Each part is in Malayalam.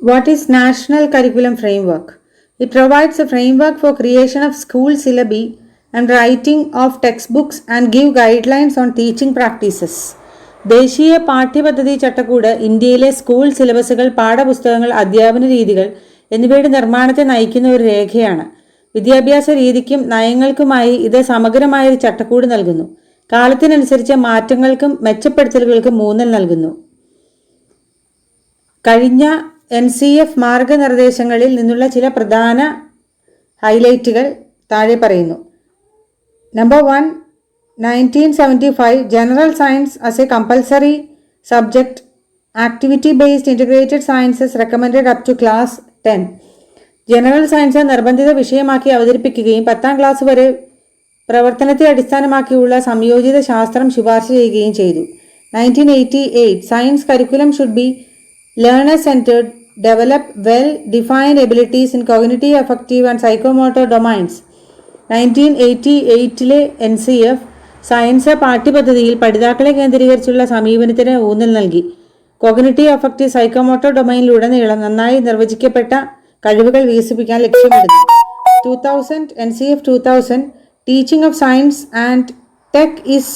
What is National Curriculum Framework? It provides a framework for creation of school syllabi and writing of textbooks and give guidelines on teaching practices. ദേശീയ പാഠ്യപദ്ധതി ചട്ടക്കൂട് ഇന്ത്യയിലെ സ്കൂൾ സിലബസുകൾ, പാഠപുസ്തകങ്ങൾ, അധ്യാപന രീതികൾ എന്നിവയുടെ നിർമ്മാണത്തെ നയിക്കുന്ന ഒരു രേഖയാണ്. വിദ്യാഭ്യാസ രീതിക്കും നയങ്ങൾക്കുമായി ഇത് സമഗ്രമായൊരു ചട്ടക്കൂട് നൽകുന്നു. കാലത്തിനനുസരിച്ച് മാറ്റങ്ങൾക്കും മെച്ചപ്പെടുത്തലുകൾക്കും ഊന്നൽ നൽകുന്നു. കഴിഞ്ഞ NCF മാർഗനിർദ്ദേശങ്ങളിൽ നിന്നുള്ള ചില പ്രധാന ഹൈലൈറ്റുകൾ താഴെ പറയുന്നു. Number 1, 1975 General Science as a compulsory subject, activity-based integrated sciences recommended up to class 10. General science നിർബന്ധിത വിഷയമാക്കി അവതരിപ്പിക്കുകയും 10ാം ക്ലാസ് വരെ പ്രവർത്തനത്തെ അടിസ്ഥാനമാക്കിയുള്ള സംയോജിത ശാസ്ത്രം ശുപാർശ ചെയ്യുകയും ചെയ്തു. 1988 Science curriculum should be learner-centered, develop well-defined abilities in cognitive, affective and psychomotor domains. 1988 NCF science പാഠ്യപദ്ധതിയിൽ പഠിതാക്കളെ കേന്ദ്രീകരിച്ചുള്ള സമീപനത്തിന് ഊന്നൽ നൽകി. കോഗ്നിറ്റീവ്, അഫക്റ്റീവ്, സൈക്കോമോട്ടർ ഡൊമൈനിലുടനീളം നന്നായി നിർവചിക്കപ്പെട്ട കഴിവുകൾ വികസിപ്പിക്കാൻ ലക്ഷ്യമിടുന്നു. 2000 NCF 2000 teaching of science and tech is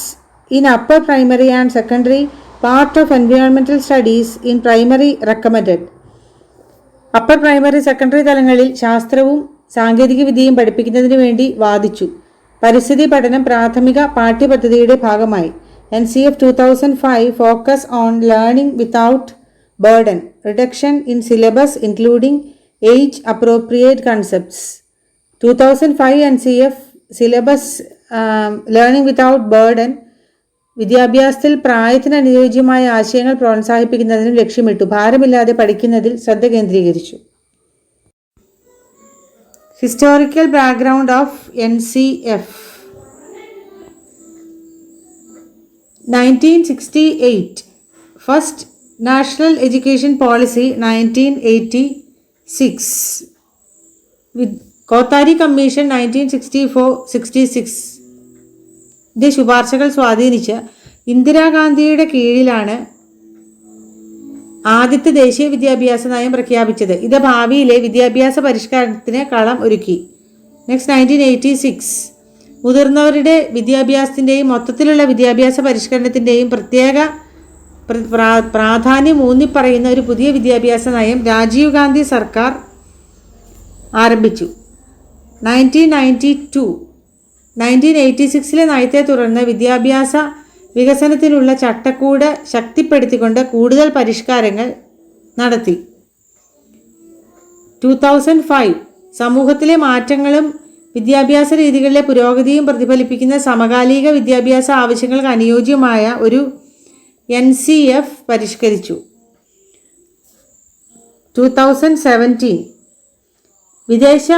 in upper primary and secondary part of എൻവയോൺമെന്റൽ studies in primary recommended. Upper primary, secondary തലങ്ങളിൽ ശാസ്ത്രവും സാങ്കേതിക വിദ്യയും പഠിപ്പിക്കുന്നതിന് വേണ്ടി വാദിച്ചു. പരിസ്ഥിതി പഠനം പ്രാഥമിക പാഠ്യപദ്ധതിയുടെ ഭാഗമായി. NCF 2005 focus on learning without burden, reduction in syllabus including age appropriate concepts. 2005 NCF syllabus learning without burden വിദ്യാഭ്യാസത്തിൽ പ്രായത്തിന് അനുയോജ്യമായ ആശയങ്ങൾ പ്രോത്സാഹിപ്പിക്കുന്നതിനും ലക്ഷ്യമിട്ടു. ഭാരമില്ലാതെ പഠിക്കുന്നതിൽ ശ്രദ്ധ കേന്ദ്രീകരിച്ചു. Historical background of NCF. 1968 first national education policy. 1986 Kothari commission. 1964-66 ശുപാർശകൾ സ്വാധീനിച്ച് ഇന്ദിരാഗാന്ധിയുടെ കീഴിലാണ് ആദ്യത്തെ ദേശീയ വിദ്യാഭ്യാസ നയം പ്രഖ്യാപിച്ചത്. ഇത് ഭാവിയിലെ വിദ്യാഭ്യാസ പരിഷ്കരണത്തിന് കളം ഒരുക്കി. നെക്സ്റ്റ് 1986 മുതിർന്നവരുടെ വിദ്യാഭ്യാസത്തിൻ്റെയും മൊത്തത്തിലുള്ള വിദ്യാഭ്യാസ പരിഷ്കരണത്തിൻ്റെയും പ്രത്യേക പ്രാധാന്യം ഊന്നിപ്പറയുന്ന ഒരു പുതിയ വിദ്യാഭ്യാസ നയം രാജീവ് ഗാന്ധി സർക്കാർ ആരംഭിച്ചു. 1986 നയത്തെ തുടർന്ന് വിദ്യാഭ്യാസ വികസനത്തിനുള്ള ചട്ടക്കൂട് ശക്തിപ്പെടുത്തിക്കൊണ്ട് കൂടുതൽ പരിഷ്കാരങ്ങൾ നടത്തി. 2005 സമൂഹത്തിലെ മാറ്റങ്ങളും വിദ്യാഭ്യാസ രീതികളിലെ പുരോഗതിയും പ്രതിഫലിപ്പിക്കുന്ന സമകാലിക വിദ്യാഭ്യാസ ആവശ്യങ്ങൾക്ക് അനുയോജ്യമായ ഒരു NCF പരിഷ്കരിച്ചു. 2017 വിദേശ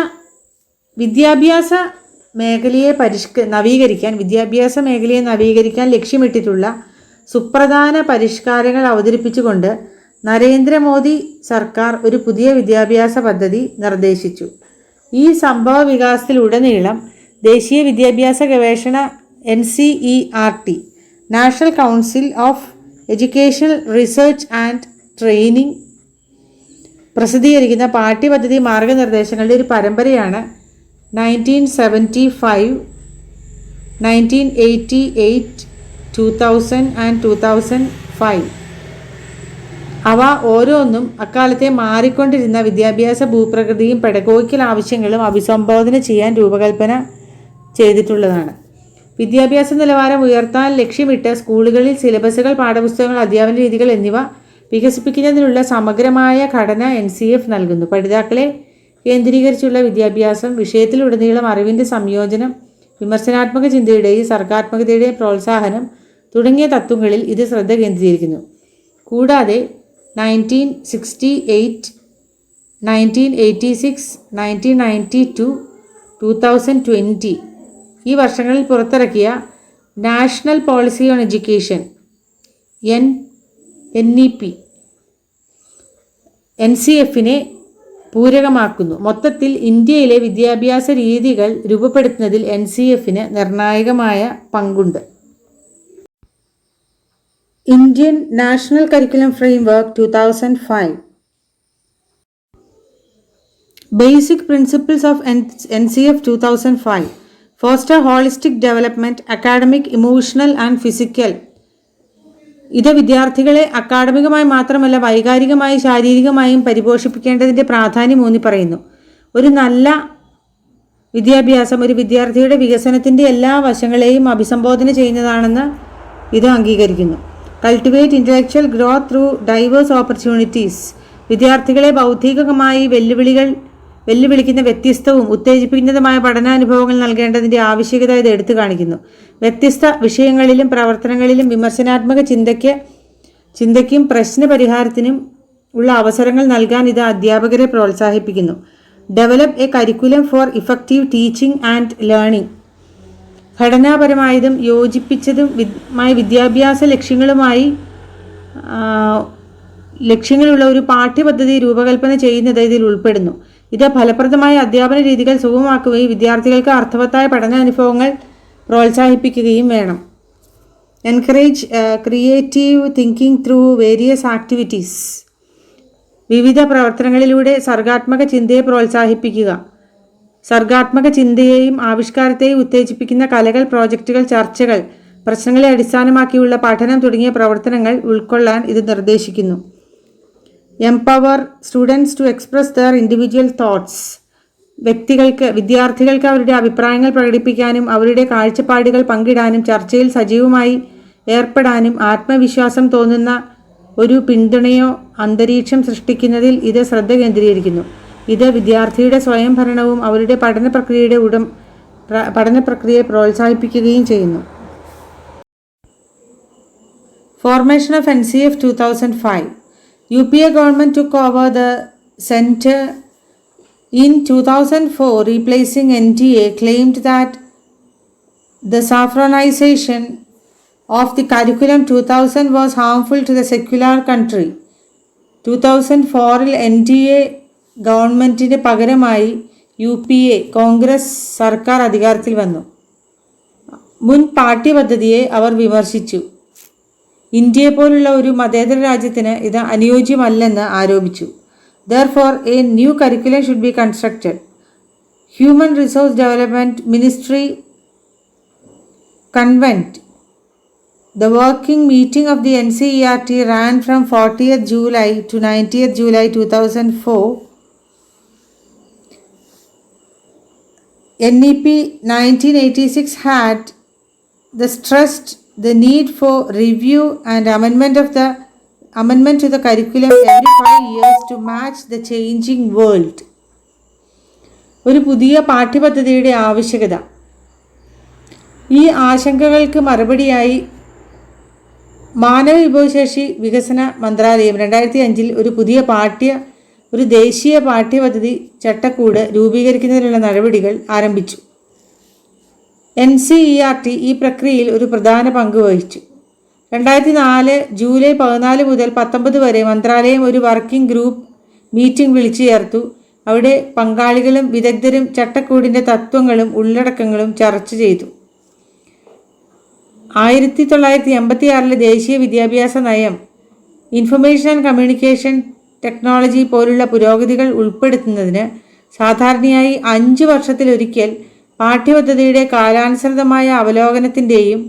വിദ്യാഭ്യാസ മേഖലയെ നവീകരിക്കാൻ ലക്ഷ്യമിട്ടിട്ടുള്ള സുപ്രധാന പരിഷ്കാരങ്ങൾ അവതരിപ്പിച്ചുകൊണ്ട് നരേന്ദ്രമോദി സർക്കാർ ഒരു പുതിയ വിദ്യാഭ്യാസ പദ്ധതി നിർദ്ദേശിച്ചു. ഈ സംഭവ വികാസത്തിലുടനീളം ദേശീയ വിദ്യാഭ്യാസ ഗവേഷണ NCERT national council of educational research and training പ്രസിദ്ധീകരിക്കുന്ന പാഠ്യപദ്ധതി മാർഗനിർദ്ദേശങ്ങളുടെ ഒരു പരമ്പരയാണ് 1975, 1988, 2000 and 2005. അവ ഓരോന്നും അക്കാലത്തെ മാറിക്കൊണ്ടിരുന്ന വിദ്യാഭ്യാസ ഭൂപ്രകൃതിയും പെഡഗോഗിക്കൽ ആവശ്യങ്ങളും അഭിസംബോധന ചെയ്യാൻ രൂപകൽപ്പന ചെയ്തിട്ടുള്ളതാണ്. വിദ്യാഭ്യാസ നിലവാരം ഉയർത്താൻ ലക്ഷ്യമിട്ട് സ്കൂളുകളിൽ സിലബസുകൾ, പാഠപുസ്തകങ്ങൾ, അധ്യാപന രീതികൾ എന്നിവ വികസിപ്പിക്കുന്നതിനുള്ള സമഗ്രമായ ഘടന NCF നൽകുന്നു. പഠിതാക്കളെ കേന്ദ്രീകരിച്ചുള്ള വിദ്യാഭ്യാസം, വിഷയത്തിലുടനീളം അറിവിൻ്റെ സംയോജനം, വിമർശനാത്മക ചിന്തയുടെയും സർഗാത്മകതയുടെയും പ്രോത്സാഹനം തുടങ്ങിയ തത്വങ്ങളിൽ ഇത് ശ്രദ്ധ കേന്ദ്രീകരിക്കുന്നു. കൂടാതെ 1968, 1986, 1992, 2020 ഈ വർഷങ്ങളിൽ പുറത്തിറക്കിയ national policy on education NEP NCFനെ പൂരകമാക്കുന്നു. മൊത്തത്തിൽ ഇന്ത്യയിലെ വിദ്യാഭ്യാസ രീതികൾ രൂപപ്പെടുത്തുന്നതിൽ NCFന് നിർണായകമായ പങ്കുണ്ട്. Indian national curriculum framework 2005 Basic Principles of NCF 2005 Foster Holistic Development, Academic, Emotional and Physical. ഇത് വിദ്യാർത്ഥികളെ അക്കാഡമികമായി മാത്രമല്ല വൈകാരികമായും ശാരീരികമായും പരിപോഷിപ്പിക്കേണ്ടതിൻ്റെ പ്രാധാന്യം ഊന്നി പറയുന്നു. ഒരു നല്ല വിദ്യാഭ്യാസം ഒരു വിദ്യാർത്ഥിയുടെ വികസനത്തിൻ്റെ എല്ലാ വശങ്ങളെയും അഭിസംബോധന ചെയ്യുന്നതാണെന്ന് ഇത് അംഗീകരിക്കുന്നു. Cultivate intellectual growth through diverse opportunities. വിദ്യാർത്ഥികളെ ബൗദ്ധികമായി വെല്ലുവിളിക്കുന്ന വ്യത്യസ്തവും ഉത്തേജിപ്പിക്കുന്നതുമായ പഠനാനുഭവങ്ങൾ നൽകേണ്ടതിൻ്റെ ആവശ്യകത ഇത് എടുത്തു കാണിക്കുന്നു. വ്യത്യസ്ത വിഷയങ്ങളിലും പ്രവർത്തനങ്ങളിലും വിമർശനാത്മക ചിന്തയ്ക്കും പ്രശ്നപരിഹാരത്തിനും ഉള്ള അവസരങ്ങൾ നൽകാൻ ഇത് അധ്യാപകരെ പ്രോത്സാഹിപ്പിക്കുന്നു. Develop a curriculum for effective teaching and learning. ഘടനാപരമായതും യോജിപ്പിച്ചതുമായ വിദ്യാഭ്യാസ ലക്ഷ്യങ്ങളുള്ള ഒരു പാഠ്യപദ്ധതി രൂപകൽപ്പന ചെയ്യുന്നത് ഇതിൽ ഉൾപ്പെടുന്നു. ഇത് ഫലപ്രദമായ അധ്യാപന രീതികൾ സുഗമമാക്കുകയും വിദ്യാർത്ഥികൾക്ക് അർത്ഥവത്തായ പഠനാനുഭവങ്ങൾ പ്രോത്സാഹിപ്പിക്കുകയും വേണം. Encourage creative thinking through various activities. വിവിധ പ്രവർത്തനങ്ങളിലൂടെ സർഗാത്മക ചിന്തയെ പ്രോത്സാഹിപ്പിക്കുക. സർഗാത്മക ചിന്തയെയും ആവിഷ്കാരത്തെയും ഉത്തേജിപ്പിക്കുന്ന കലകൾ, പ്രോജക്റ്റുകൾ, ചർച്ചകൾ, പ്രശ്നങ്ങളെ അടിസ്ഥാനമാക്കിയുള്ള പഠനം തുടങ്ങിയ പ്രവർത്തനങ്ങൾ ഉൾക്കൊള്ളാൻ ഇത് നിർദ്ദേശിക്കുന്നു. Empower students to express their individual thoughts. വിദ്യാർത്ഥികൾക്ക് അവരുടെ അഭിപ്രായങ്ങൾ പ്രകടിപ്പിക്കാനും അവരുടെ കാഴ്ചപ്പാടുകൾ പങ്കിടാനും ചർച്ചയിൽ സജീവമായി ഏർപ്പെടാനും ആത്മവിശ്വാസം തോന്നുന്ന ഒരു പിന്തുണയോ അന്തരീക്ഷം സൃഷ്ടിക്കുന്നതിൽ ഇത് ശ്രദ്ധ കേന്ദ്രീകരിക്കുന്നു. ഇത് വിദ്യാർത്ഥിയുടെ സ്വയം ഭരണവും അവരുടെ പഠനപ്രക്രിയയെ പ്രോത്സാഹിപ്പിക്കുകയും ചെയ്യുന്നു. Formation of NCF 2005. UPA government took over the center in 2004, replacing NTA, claimed that the saffronization of the curriculum 2000 was harmful to the secular country. 2004-ൽ NTA ഗവൺമെൻറ്റിന് പകരമായി UPA കോൺഗ്രസ് സർക്കാർ അധികാരത്തിൽ വന്നു. മുൻ പാഠ്യപദ്ധതിയെ അവർ വിമർശിച്ചു. ഇന്ത്യയെ പോലുള്ള ഒരു മതേതര രാജ്യത്തിന് ഇത് അനുയോജ്യമല്ലെന്ന് ആരോപിച്ചു. Therefore, a new curriculum should be constructed. Human Resource Development Ministry convened. The working meeting of the NCERT ran from 40th July to 90th July 2004. NEP 1986 had stressed the need for review and amendment to the curriculum every 5 years to match the changing world. ഒരു പുതിയ പാഠ്യപദ്ധതിയുടെ ആവശ്യകത. ഈ ആശങ്കകൾക്ക് മറുപടിയായി മാനവ വിഭവശേഷി വികസന മന്ത്രാലയം 2005-ൽ ഒരു ദേശീയ പാഠ്യപദ്ധതി ചട്ടക്കൂട് രൂപീകരിക്കുന്നതിനുള്ള നടപടികൾ ആരംഭിച്ചു. NCERT ഈ പ്രക്രിയയിൽ ഒരു പ്രധാന പങ്ക് വഹിച്ചു. 2004 ജൂലൈ 14 മുതൽ 19 വരെ മന്ത്രാലയം ഒരു വർക്കിംഗ് ഗ്രൂപ്പ് മീറ്റിംഗ് വിളിച്ചു ചേർത്തു. അവിടെ പങ്കാളികളും വിദഗ്ധരും ചട്ടക്കൂടിൻ്റെ തത്വങ്ങളും ഉള്ളടക്കങ്ങളും ചർച്ച ചെയ്തു. 1986-ലെ ദേശീയ വിദ്യാഭ്യാസ നയം ഇൻഫർമേഷൻ ആൻഡ് കമ്മ്യൂണിക്കേഷൻ ടെക്നോളജി പോലുള്ള പുരോഗതികൾ ഉൾപ്പെടുത്തുന്നതിന് സാധാരണയായി 5 വർഷത്തിലൊരിക്കൽ പാഠ്യപദ്ധതിയുടെ കാലാനുസൃതമായ അവലോകനത്തിൻ്റെയും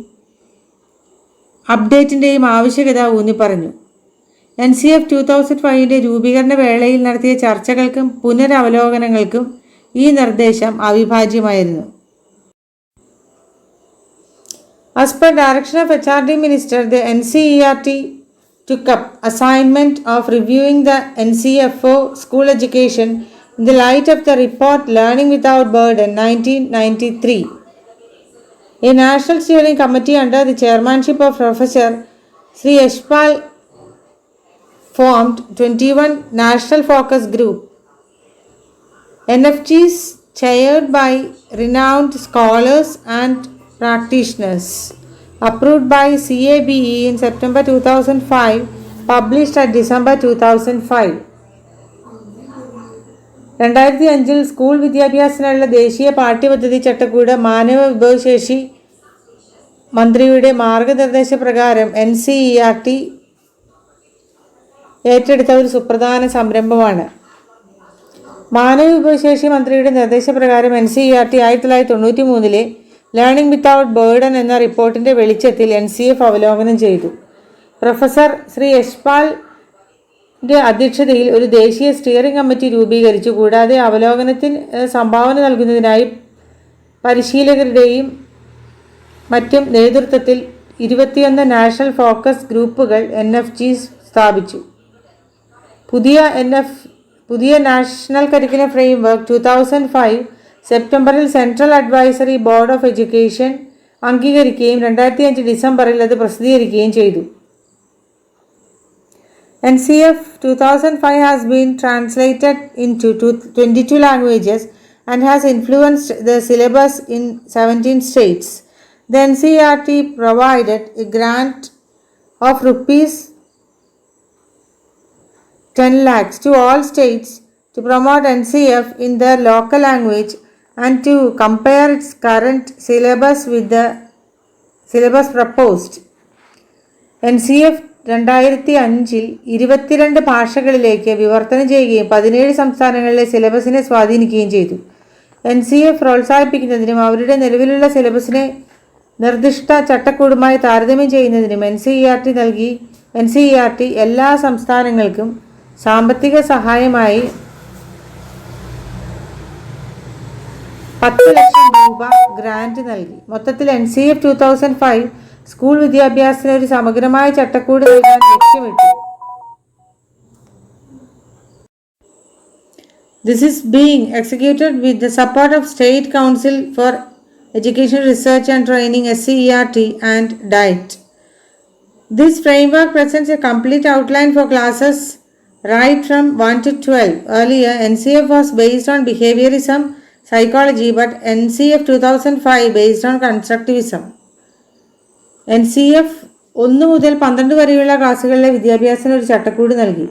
അപ്ഡേറ്റിൻ്റെയും ആവശ്യകത ഊന്നിപ്പറഞ്ഞു. NCF 2005-ന്റെ രൂപീകരണ വേളയിൽ നടത്തിയ ചർച്ചകൾക്കും പുനരവലോകനങ്ങൾക്കും ഈ നിർദ്ദേശം അവിഭാജ്യമായിരുന്നു. As per direction of HRD Minister, the NCERT took up assignment of reviewing the NCFO school education in the light of the report Learning Without Burden 1993. A National Steering Committee under the chairmanship of Professor Sri Yashpal formed 21 National Focus Group NFGs chaired by renowned scholars and practitioners, approved by CABE in September 2005, published at December 2005. 2005-ൽ school വിദ്യാഭ്യാസത്തിനുള്ള ദേശീയ പാഠ്യപദ്ധതി ചട്ടക്കൂട് മാനവ വിഭവശേഷി മന്ത്രിയുടെ മാർഗനിർദ്ദേശപ്രകാരം NCERT ഏറ്റെടുത്ത ഒരു സുപ്രധാന സംരംഭമാണ്. മാനവ വിഭവശേഷി മന്ത്രിയുടെ നിർദ്ദേശപ്രകാരം NCERT 1993 ലേണിംഗ് വിത്തൗട്ട് ബേർഡൻ എന്ന റിപ്പോർട്ടിന്റെ വെളിച്ചത്തിൽ NCF അവലോകനം ചെയ്തു. പ്രൊഫസർ ശ്രീ യശ്പാലിന്റെ അധ്യക്ഷതയിൽ ഒരു ദേശീയ സ്റ്റിയറിംഗ് കമ്മിറ്റി രൂപീകരിച്ചു. കൂടാതെ അവലോകനത്തിന് സംഭാവന നൽകുന്നതിനായി പരിശീലകരുടെയും മറ്റും നേതൃത്വത്തിൽ 21 നാഷണൽ ഫോക്കസ് ഗ്രൂപ്പുകൾ NFGs സ്ഥാപിച്ചു. പുതിയ നാഷണൽ കരിക്കുലം ഫ്രെയിംവർക്ക് 2005 സെപ്റ്റംബറിൽ central advisory board of education അംഗീകരിക്കുകയും 2005 ഡിസംബറിൽ അത് പ്രസിദ്ധീകരിക്കുകയും ചെയ്തു. NCF 2005 has been translated into 22 languages and has influenced the syllabus in 17 states. The NCERT provided a grant of rupees 10 lakhs to all states to promote NCF in their local language and to compare its current syllabus with the syllabus proposed. NCF 2005 22 ഭാഷകളിലേക്ക് വിവർത്തനം ചെയ്യുകയും 17 സംസ്ഥാനങ്ങളിലെ സിലബസിനെ സ്വാധീനിക്കുകയും ചെയ്തു. NCF പ്രോത്സാഹിപ്പിക്കുന്നതിനും അവരുടെ നിലവിലുള്ള സിലബസിനെ നിർദ്ദിഷ്ട ചട്ടക്കൂടുമായി താരതമ്യം ചെയ്യുന്നതിനും NCERT എല്ലാ സംസ്ഥാനങ്ങൾക്കും സാമ്പത്തിക സഹായമായി 10 ലക്ഷം രൂപ ഗ്രാന്റ് നൽകി. മൊത്തത്തിൽ NCF 2005 സ്കൂൾ വിദ്യാഭ്യാസത്തിന് ഒരു സമഗ്രമായ ചട്ടക്കൂട് നൽകാൻ ലക്ഷ്യമിട്ടു. This is being executed with the support of State Council for Education Research and Training SCERT and DIET. This framework presents a complete outline for classes right from 1 to 12. Earlier, NCF was based on behaviorism psychology, but NCF 2005 based on constructivism. NCF 1 മുതൽ 12 വരെയുള്ള ക്ലാസ്സുകളിലെ വിദ്യാഭ്യാസത്തിന് ഒരു ചട്ടക്കൂട് നൽകി.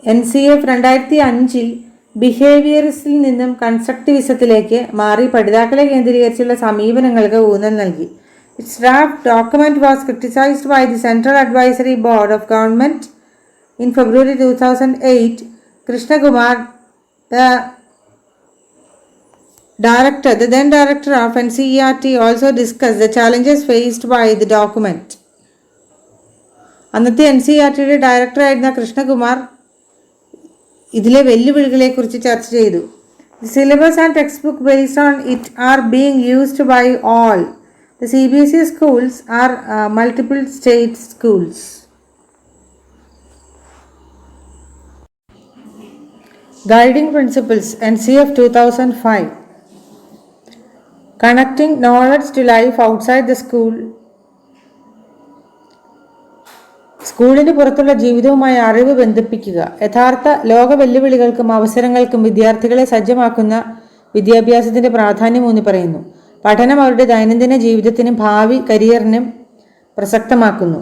NCF 2005 ബിഹേവിയറിസിൽ നിന്നും കൺസ്ട്രക്റ്റിവിസത്തിലേക്ക് മാറി പഠിതാക്കളെ കേന്ദ്രീകരിച്ചുള്ള സമീപനങ്ങൾക്ക് ഊന്നൽ നൽകി. Its draft document was criticized by the Central Advisory Board of Government in February 2008. Krishna Kumar, the then director of NCERT, also discussed the challenges faced by the document. അന്നത്തെ NCERTയുടെ ഡയറക്ടറായിരുന്ന കൃഷ്ണകുമാർ ഇതിലെ വെല്ലുവിളികളെക്കുറിച്ച് ചർച്ച ചെയ്തു. The syllabus and textbook based on it are being used by all. The CBSE schools are multiple state schools. Guiding principles NCF 2005. Connecting knowledge to life outside the school. സ്കൂളിന് പുറത്തുള്ള ജീവിതവുമായി അറിവ് ബന്ധിപ്പിക്കുക. യഥാർത്ഥ ലോക വെല്ലുവിളികൾക്കും അവസരങ്ങൾക്കും വിദ്യാർത്ഥികളെ സജ്ജമാക്കുന്ന വിദ്യാഭ്യാസത്തിന്റെ പ്രാധാന്യം ഊന്നി പറയുന്നു. പഠനം അവരുടെ ദൈനംദിന ജീവിതത്തിനും ഭാവി കരിയറിനും പ്രസക്തമാക്കുന്നു.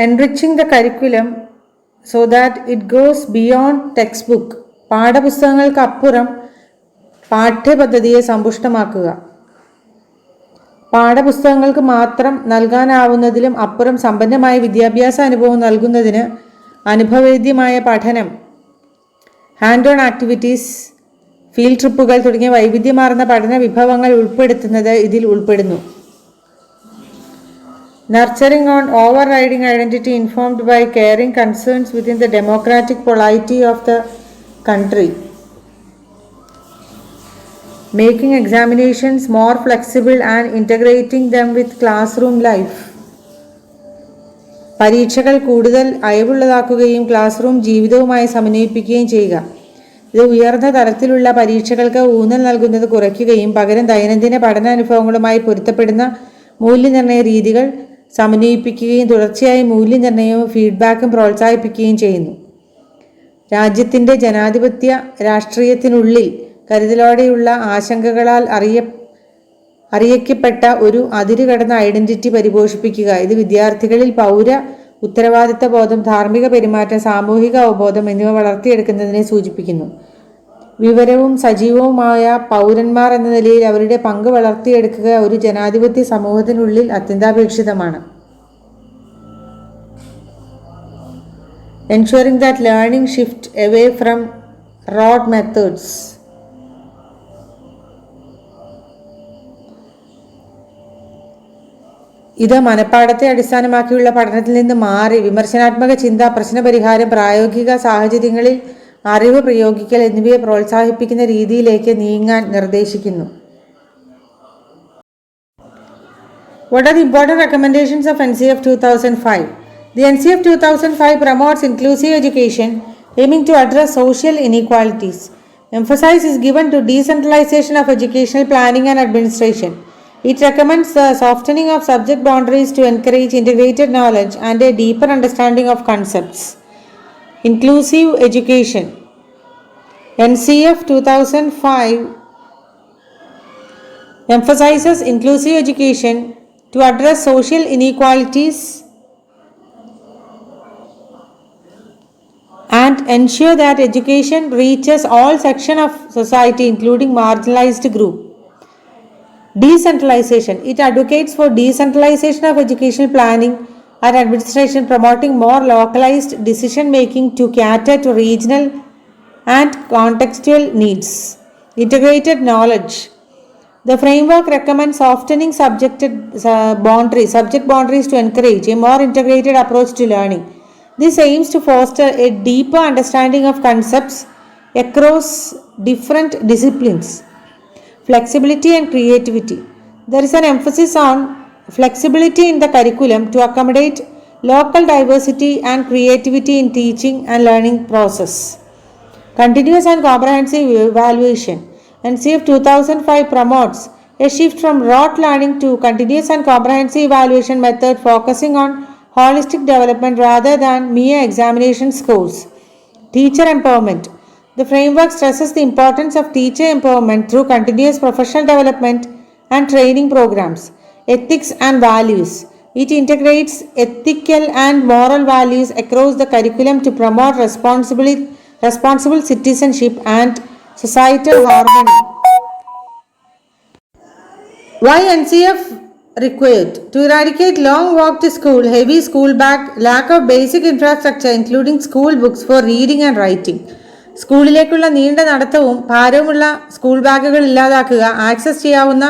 Enriching the curriculum so that it goes beyond textbook. പാഠപുസ്തകങ്ങൾക്ക് അപ്പുറം പാഠ്യപദ്ധതിയെ സമ്പുഷ്ടമാക്കുക. പാഠപുസ്തകങ്ങൾക്ക് മാത്രം നൽകാനാവുന്നതിലും അപ്പുറം സമ്പന്നമായ വിദ്യാഭ്യാസ അനുഭവം നൽകുന്നതിന് അനുഭവവേദ്യമായ പഠനം, ഹാൻഡ് ഓൺ ആക്ടിവിറ്റീസ്, ഫീൽഡ് ട്രിപ്പുകൾ തുടങ്ങിയ വൈവിധ്യമാർന്ന പഠന വിഭവങ്ങൾ ഉൾപ്പെടുത്തുന്നത് ഇതിൽ ഉൾപ്പെടുന്നു. Nurturing on overriding identity informed by caring concerns within the democratic polity of the country. Making examinations more flexible and integrating them with classroom life. പരീക്ഷകൾ കൂടുതൽ അയവുള്ളതാക്കുകയും ക്ലാസ് റൂം ജീവിതവുമായി സമന്വയിപ്പിക്കുകയും ചെയ്യുക. ഇത് ഉയർന്ന തലത്തിലുള്ള പരീക്ഷകൾക്ക് ഊന്നൽ നൽകുന്നത് കുറയ്ക്കുകയും പകരം ദൈനംദിന പഠനാനുഭവങ്ങളുമായി പൊരുത്തപ്പെടുന്ന മൂല്യനിർണ്ണയ രീതികൾ സമന്വയിപ്പിക്കുകയും തുടർച്ചയായി മൂല്യനിർണ്ണയവും ഫീഡ്ബാക്കും പ്രോത്സാഹിപ്പിക്കുകയും ചെയ്യുന്നു. രാജ്യത്തിൻ്റെ ജനാധിപത്യ രാഷ്ട്രീയത്തിനുള്ളിൽ കരുതലോടെയുള്ള ആശങ്കകളാൽ അറിയിക്കപ്പെട്ട ഒരു അതിരുകടന്ന ഐഡന്റിറ്റി പരിപോഷിപ്പിക്കുക. ഇത് വിദ്യാർത്ഥികളിൽ പൗര ഉത്തരവാദിത്ത ബോധം, ധാർമ്മിക പെരുമാറ്റം, സാമൂഹിക അവബോധം എന്നിവ വളർത്തിയെടുക്കുന്നതിനെ സൂചിപ്പിക്കുന്നു. വിവരവും സജീവവുമായ പൗരന്മാർ എന്ന നിലയിൽ അവരുടെ പങ്ക് വളർത്തിയെടുക്കുക ഒരു ജനാധിപത്യ സമൂഹത്തിനുള്ളിൽ അത്യന്താപേക്ഷിതമാണ്. ensuring that learning shift away from rote methods. ഇത് മനഃപ്പാഠത്തെ അടിസ്ഥാനമാക്കിയുള്ള പഠനത്തിൽ നിന്ന് മാറി വിമർശനാത്മക ചിന്ത, പ്രശ്നപരിഹാരം, പ്രായോഗിക സാഹചര്യങ്ങളിൽ അറിവ് പ്രയോഗിക്കൽ എന്നിവയെ പ്രോത്സാഹിപ്പിക്കുന്ന രീതിയിലേക്ക് നീങ്ങാൻ നിർദ്ദേശിക്കുന്നു. What are the important recommendations of NCF 2005? The NCF 2005 promotes inclusive education aiming to address social inequalities. Emphasis is given to decentralization of educational planning and administration. It recommends the softening of subject boundaries to encourage integrated knowledge and a deeper understanding of concepts. Inclusive education. NCF 2005 emphasizes inclusive education to address social inequalities and ensure that education reaches all sections of society, including marginalized groups. Decentralization. It advocates for decentralization of educational planning and administration, promoting more localized decision making to cater to regional and contextual needs. Integrated knowledge. The framework recommends softening subject boundaries to encourage a more integrated approach to learning. This aims to foster a deeper understanding of concepts across different disciplines. Flexibility and creativity. There is an emphasis on flexibility in the curriculum to accommodate local diversity and creativity in teaching and learning process. Continuous and comprehensive evaluation. NCF 2005 promotes a shift from rote learning to continuous and comprehensive evaluation method, focusing on holistic development rather than mere examination scores. Teacher empowerment. The framework stresses the importance of teacher empowerment through continuous professional development and training programs. Ethics and values. It integrates ethical and moral values across the curriculum to promote responsible citizenship and societal harmony. Why NCF required? To eradicate long walk to school, heavy school bag, lack of basic infrastructure including school books for reading and writing. സ്കൂളിലേക്കുള്ള നീണ്ട നടത്തവും ഭാരവുമുള്ള സ്കൂൾ ബാഗുകൾ ഇല്ലാതാക്കുക, ആക്സസ് ചെയ്യാവുന്ന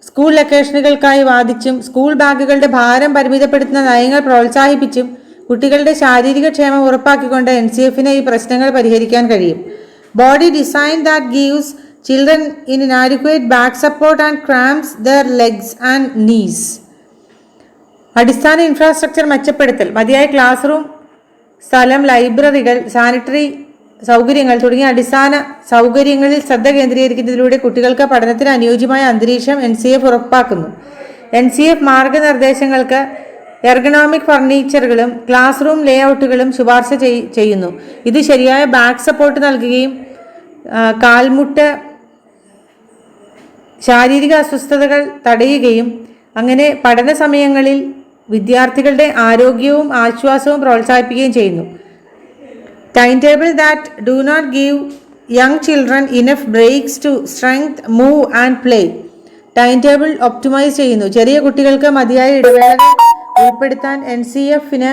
സ്കൂൾ ലൊക്കേഷനുകൾക്കായി വാദിച്ചും സ്കൂൾ ബാഗുകളുടെ ഭാരം പരിമിതപ്പെടുത്തുന്ന നയങ്ങൾ പ്രോത്സാഹിപ്പിച്ചും കുട്ടികളുടെ ശാരീരിക ക്ഷേമം ഉറപ്പാക്കിക്കൊണ്ട് NCFന് ഈ പ്രശ്നങ്ങൾ പരിഹരിക്കാൻ കഴിയും. Body design that gives children inadequate back support and cramps their legs and knees. അടിസ്ഥാന ഇൻഫ്രാസ്ട്രക്ചർ മെച്ചപ്പെടുത്തൽ, മതിയായ ക്ലാസ് റൂം സ്ഥലം, ലൈബ്രറികൾ, സാനിറ്ററി സൗകര്യങ്ങൾ തുടങ്ങിയ അടിസ്ഥാന സൗകര്യങ്ങളിൽ ശ്രദ്ധ കേന്ദ്രീകരിക്കുന്നതിലൂടെ കുട്ടികൾക്ക് പഠനത്തിന് അനുയോജ്യമായ അന്തരീക്ഷം NCF ഉറപ്പാക്കുന്നു. NCF മാർഗനിർദ്ദേശങ്ങൾക്ക് എർഗണോമിക് ഫർണിച്ചറുകളും ക്ലാസ് റൂം ലേഔട്ടുകളും ശുപാർശ ചെയ്യുന്നു. ഇത് ശരിയായ ബാക്ക് സപ്പോർട്ട് നൽകുകയും കാൽമുട്ട് ശാരീരിക അസ്വസ്ഥതകൾ തടയുകയും അങ്ങനെ പഠന സമയങ്ങളിൽ വിദ്യാർത്ഥികളുടെ ആരോഗ്യവും ആശ്വാസവും പ്രോത്സാഹിപ്പിക്കുകയും ചെയ്യുന്നു. Time table that do not give young children enough breaks to strength, move and play. Time table optimise ചെയ്യുന്നു. ചെറിയ കുട്ടികൾക്ക് മതിയായ ഇടവേളകൾ ഉൾപ്പെടുത്താൻ NCFന്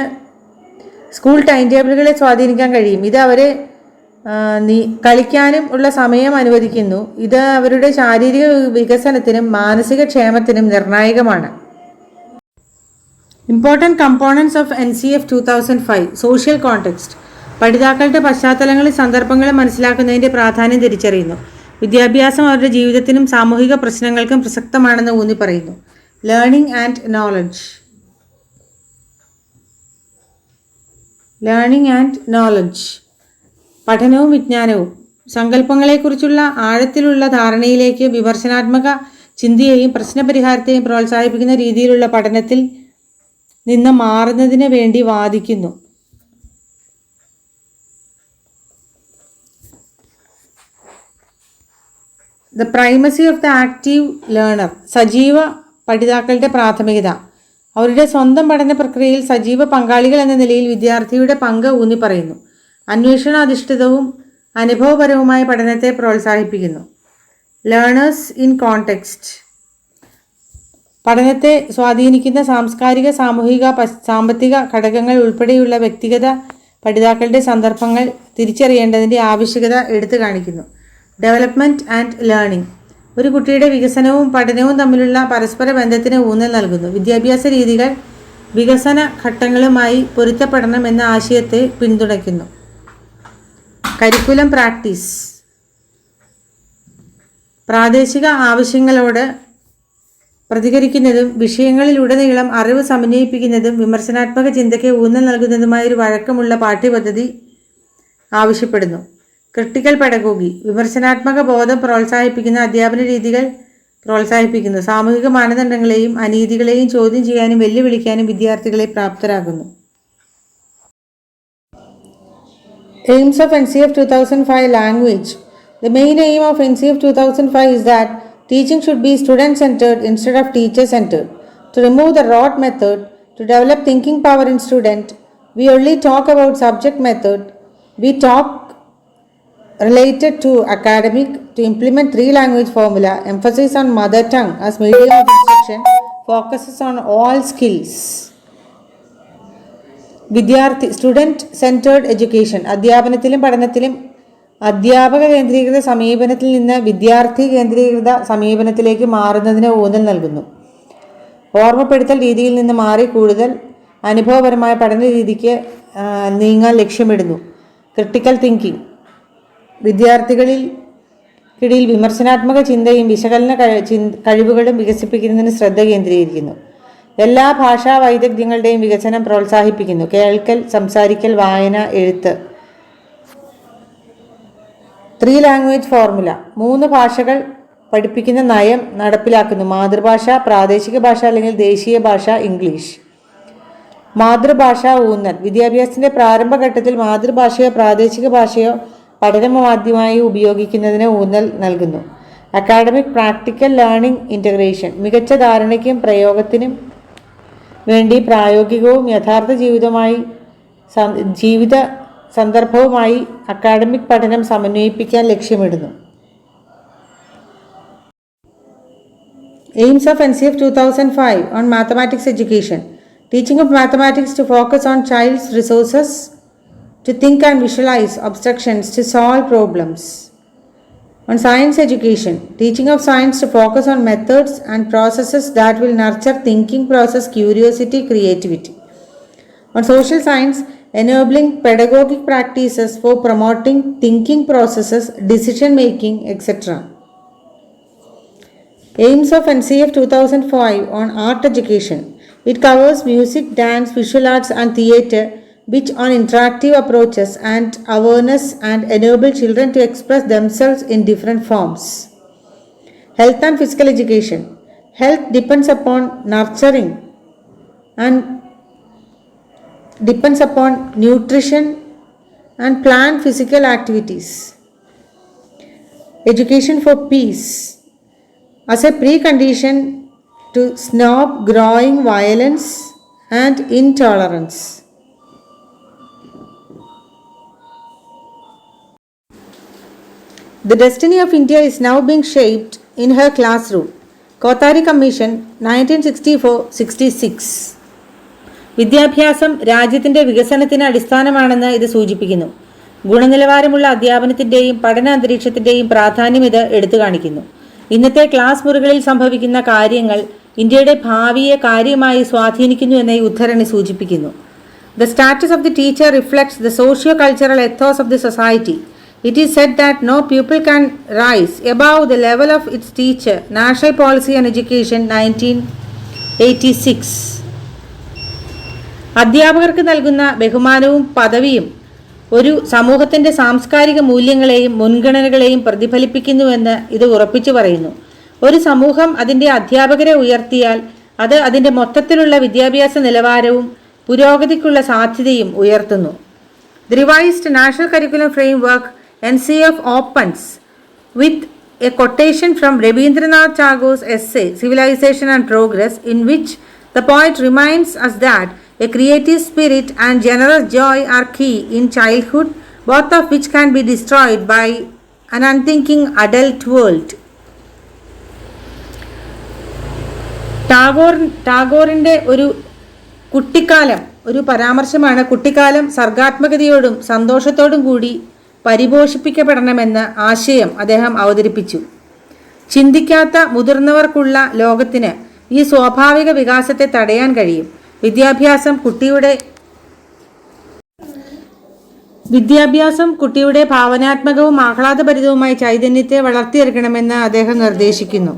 സ്കൂൾ ടൈം ടേബിളുകളെ സ്വാധീനിക്കാൻ കഴിയും. ഇത് അവരെ കളിക്കാനും ഉള്ള സമയം അനുവദിക്കുന്നു. ഇത് അവരുടെ ശാരീരിക വികസനത്തിനും മാനസിക ക്ഷേമത്തിനും നിർണായകമാണ്. Important components of NCF 2005. Social context. പഠിതാക്കളുടെ പശ്ചാത്തലങ്ങളും സന്ദർഭങ്ങളും മനസ്സിലാക്കുന്നതിൻ്റെ പ്രാധാന്യം തിരിച്ചറിയുന്നു. വിദ്യാഭ്യാസം അവരുടെ ജീവിതത്തിനും സാമൂഹിക പ്രശ്നങ്ങൾക്കും പ്രസക്തമാണെന്ന് ഊന്നി പറയുന്നു. Learning and knowledge. പഠനവും വിജ്ഞാനവും. സങ്കല്പങ്ങളെക്കുറിച്ചുള്ള ആഴത്തിലുള്ള ധാരണയിലേക്ക് വിമർശനാത്മക ചിന്തയെയും പ്രശ്നപരിഹാരത്തെയും പ്രോത്സാഹിപ്പിക്കുന്ന രീതിയിലുള്ള പഠനത്തിൽ നിന്ന് മാറുന്നതിന് വേണ്ടി വാദിക്കുന്നു. The primacy of the active learner. സജീവ പഠിതാക്കളുടെ പ്രാഥമികത. അവരുടെ സ്വന്തം പഠന പ്രക്രിയയിൽ സജീവ പങ്കാളികൾ എന്ന നിലയിൽ വിദ്യാർത്ഥിയുടെ പങ്ക് ഊന്നി പറയുന്നു. അന്വേഷണാധിഷ്ഠിതവും അനുഭവപരവുമായ പഠനത്തെ പ്രോത്സാഹിപ്പിക്കുന്നു. Learners in context. പഠനത്തെ സ്വാധീനിക്കുന്ന സാംസ്കാരിക, സാമൂഹിക, സാമ്പത്തിക ഘടകങ്ങൾ ഉൾപ്പെടെയുള്ള വ്യക്തിഗത പഠിതാക്കളുടെ സന്ദർഭങ്ങൾ തിരിച്ചറിയേണ്ടതിൻ്റെ ആവശ്യകത എടുത്തു കാണിക്കുന്നു. ഡെവലപ്മെൻറ്റ് ആൻഡ് ലേണിംഗ് ഒരു കുട്ടിയുടെ വികസനവും പഠനവും തമ്മിലുള്ള പരസ്പര ബന്ധത്തിന് ഊന്നൽ നൽകുന്നു. വിദ്യാഭ്യാസ രീതികൾ വികസന ഘട്ടങ്ങളുമായി പൊരുത്തപ്പെടണം എന്ന ആശയത്തെ പിന്തുണയ്ക്കുന്നു. കരിക്കുലം പ്രാക്ടീസ് പ്രാദേശിക ആവശ്യങ്ങളോട് പ്രതികരിക്കുന്നതും വിഷയങ്ങളിലുടനീളം അറിവ് സമന്വയിപ്പിക്കുന്നതും വിമർശനാത്മക ചിന്തയ്ക്ക് ഊന്നൽ നൽകുന്നതുമായ ഒരു വഴക്കമുള്ള പാഠ്യപദ്ധതി ആവശ്യപ്പെടുന്നു. ക്രിട്ടിക്കൽ പെഡഗോഗി വിമർശനാത്മക ബോധം പ്രോത്സാഹിപ്പിക്കുന്ന അധ്യാപന രീതികൾ പ്രോത്സാഹിപ്പിക്കുന്നു. സാമൂഹിക മാനദണ്ഡങ്ങളെയും അനീതികളെയും ചോദ്യം ചെയ്യാനും വെല്ലുവിളിക്കാനും വിദ്യാർത്ഥികളെ പ്രാപ്തരാകുന്നു. Aims of NCF 2005 Language. The main aim of NCF 2005 is that teaching should be student-centered instead of teacher-centered. To remove the rote method, to develop thinking power in student, we only talk about subject method. We talk related to academic, to implement 3-language formula, emphasis on mother tongue as medium of instruction, focuses on all skills. വിദ്യാർത്ഥി സ്റ്റുഡൻറ് സെൻറ്റേർഡ് എഡ്യൂക്കേഷൻ അധ്യാപനത്തിലും പഠനത്തിലും അധ്യാപക കേന്ദ്രീകൃത സമീപനത്തിൽ നിന്ന് വിദ്യാർത്ഥി കേന്ദ്രീകൃത സമീപനത്തിലേക്ക് മാറുന്നതിന് ഊന്നൽ നൽകുന്നു. ഓർമ്മപ്പെടുത്തൽ രീതിയിൽ നിന്ന് മാറി കൂടുതൽ അനുഭവപരമായ പഠന രീതിക്ക് നീങ്ങാൻ ലക്ഷ്യമിടുന്നു. ക്രിട്ടിക്കൽ തിങ്കിങ് വിദ്യാർത്ഥികളിൽ വിമർശനാത്മക ചിന്തയും വിശകലന കഴിവുകളും വികസിപ്പിക്കുന്നതിന് ശ്രദ്ധ കേന്ദ്രീകരിക്കുന്നു. എല്ലാ ഭാഷാ വൈദഗ്ധ്യങ്ങളുടെയും വികസനം പ്രോത്സാഹിപ്പിക്കുന്നു. കേൾക്കൽ, സംസാരിക്കൽ, വായന, എഴുത്ത്. 3-language ഫോർമുല 3 ഭാഷകൾ പഠിപ്പിക്കുന്ന നയം നടപ്പിലാക്കുന്നു. മാതൃഭാഷ, പ്രാദേശിക ഭാഷ അല്ലെങ്കിൽ ദേശീയ ഭാഷ, ഇംഗ്ലീഷ്. മാതൃഭാഷ ഊന്നൽ വിദ്യാഭ്യാസത്തിന്റെ പ്രാരംഭഘട്ടത്തിൽ മാതൃഭാഷയോ പ്രാദേശിക ഭാഷയോ പഠനമാധ്യമമായി ഉപയോഗിക്കുന്നതിന് ഊന്നൽ നൽകുന്നു. അക്കാഡമിക് പ്രാക്ടിക്കൽ ലേണിംഗ് ഇൻ്റഗ്രേഷൻ മികച്ച ധാരണയ്ക്കും പ്രയോഗത്തിനും വേണ്ടി പ്രായോഗികവും യഥാർത്ഥ ജീവിത സന്ദർഭവുമായി അക്കാഡമിക് പഠനം സമന്വയിപ്പിക്കാൻ ലക്ഷ്യമിടുന്നു. Aims of NCF 2005 on mathematics education. Teaching of mathematics to focus on child's resources to think and visualize abstractions to solve problems. On science education, teaching of science to focus on methods and processes that will nurture thinking process, curiosity, creativity. On social science, enabling pedagogic practices for promoting thinking processes, decision making, etc. Aims of NCF 2005 on art education. It covers music, dance, visual arts and theatre, which on interactive approaches and awareness and enable children to express themselves in different forms. Health and physical education. Health depends upon nurturing and depends upon nutrition and planned physical activities. Education for peace. As a precondition to stop growing violence and intolerance. The destiny of India is now being shaped in her classroom. Kothari Commission 1964-66. വിദ്യാഭ്യാസം രാജ്യത്തിൻ്റെ വികസനത്തിന് അടിസ്ഥാനമാണെന്ന് ഇത് സൂചിപ്പിക്കുന്നു. ഗുണനിലവാരമുള്ള അധ്യാപനത്തിൻ്റെയും പഠന അന്തരീക്ഷത്തിൻ്റെയും പ്രാധാന്യം ഇത് എടുത്തു കാണിക്കുന്നു. ഇന്നത്തെ ക്ലാസ് മുറികളിൽ സംഭവിക്കുന്ന കാര്യങ്ങൾ ഇന്ത്യയുടെ ഭാവിയെ കാര്യമായി സ്വാധീനിക്കുന്നു എന്ന് ഈ ഉദ്ധരണി സൂചിപ്പിക്കുന്നു. The status of the teacher reflects the socio-cultural ethos of the society. It is said that no pupil can rise above the level of its teacher. National Policy on Education 1986. അധ്യാപകർക്ക് നൽകുന്ന ബഹുമാനവും പദവിയും ഒരു സമൂഹത്തിൻ്റെ സാംസ്കാരിക മൂല്യങ്ങളെയും മുൻഗണനകളെയും പ്രതിഫലിപ്പിക്കുന്നുവെന്ന് ഇത് ഉറപ്പിച്ചു പറയുന്നു. ഒരു സമൂഹം അതിൻ്റെ അധ്യാപകരെ ഉയർത്തിയാൽ അത് അതിൻ്റെ മൊത്തത്തിലുള്ള വിദ്യാഭ്യാസ നിലവാരവും പുരോഗതിക്കുള്ള സാധ്യതയും ഉയർത്തുന്നു. The revised National Curriculum Framework NCF opens with a quotation from Rabindranath Tagore's essay Civilization and Progress, in which the poet reminds us that a creative spirit and generous joy are key in childhood, both of which can be destroyed by an unthinking adult world. ടാഗോറിൻ്റെ ഒരു കുട്ടിക്കാലം ഒരു പരാമർശമാണ് കുട്ടിക്കാലം സർഗാത്മകതയോടും സന്തോഷത്തോടും കൂടി പരിപോഷിപ്പിക്കപ്പെടണമെന്ന ആശയം അദ്ദേഹം അവതരിപ്പിച്ചു. ചിന്തിക്കാത്ത മുതിർന്നവർക്കുള്ള ലോകത്തിന് ഈ സ്വാഭാവിക വികാസത്തെ തടയാൻ കഴിയും. വിദ്യാഭ്യാസം കുട്ടിയുടെ ഭാവനാത്മകവും ആഹ്ലാദഭരിതവുമായ ചൈതന്യത്തെ വളർത്തിയെടുക്കണമെന്ന് അദ്ദേഹം നിർദ്ദേശിക്കുന്നു.